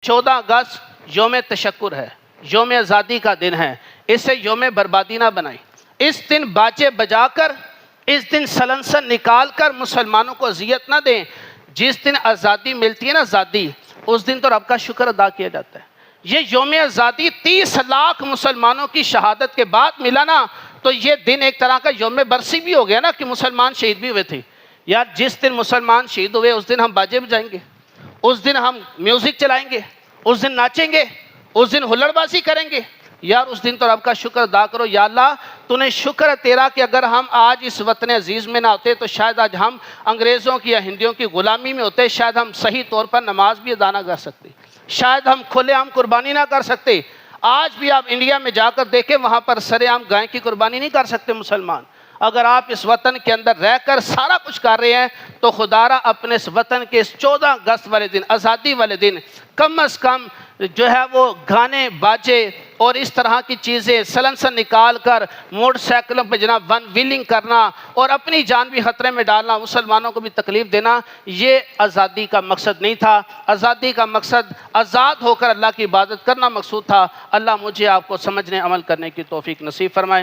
14 अगस्त योम तशक्कुर है, योम आज़ादी का दिन है, इसे योम बर्बादी ना बनाएं। इस दिन बाजे बजाकर, इस दिन सलनसन निकाल कर मुसलमानों को अजियत ना दें। जिस दिन आज़ादी मिलती है ना, आज़ादी, उस दिन तो रब का शुक्र अदा किया जाता है। ये योम आज़ादी 30 लाख मुसलमानों की शहादत के बाद मिला ना, तो ये दिन एक तरह का योम बरसी भी हो गया ना, कि मुसलमान शहीद भी हुए थे। यार जिस दिन मुसलमान शहीद हुए उस दिन हम बाजे बजाएंगे, उस दिन हम म्यूज़िक चलाएंगे, उस दिन नाचेंगे, उस दिन हुल्लड़बाजी करेंगे। यार उस दिन तो रब का शुक्र अदा करो। या अल्लाह, तूने शुक्र है तेरा कि अगर हम आज इस वतन अजीज़ में ना होते तो शायद आज हम अंग्रेज़ों की या हिंदियों की ग़ुलामी में होते, शायद हम सही तौर पर नमाज भी अदा ना कर सकते, शायद हम खुलेआम कुर्बानी ना कर सकते। आज भी आप इंडिया में जाकर देखें, वहाँ पर सरेआम गाय की कुर्बानी नहीं कर सकते मुसलमान। अगर आप इस वतन के अंदर रहकर सारा कुछ कर रहे हैं तो खुदारा अपने इस वतन के इस 14 अगस्त वाले दिन, आज़ादी वाले दिन, कम अज़ कम जो है वो गाने बाजे और इस तरह की चीज़ें सलनसन निकाल कर मोटरसाइकिलों पर जनाब वन व्हीलिंग करना और अपनी जान भी ख़तरे में डालना, मुसलमानों को भी तकलीफ़ देना, ये आज़ादी का मकसद नहीं था। आज़ादी का मकसद आज़ाद होकर अल्लाह की इबादत करना मकसूद था। अल्लाह मुझे आपको समझने अमल करने की तौफीक नसीब फरमाए।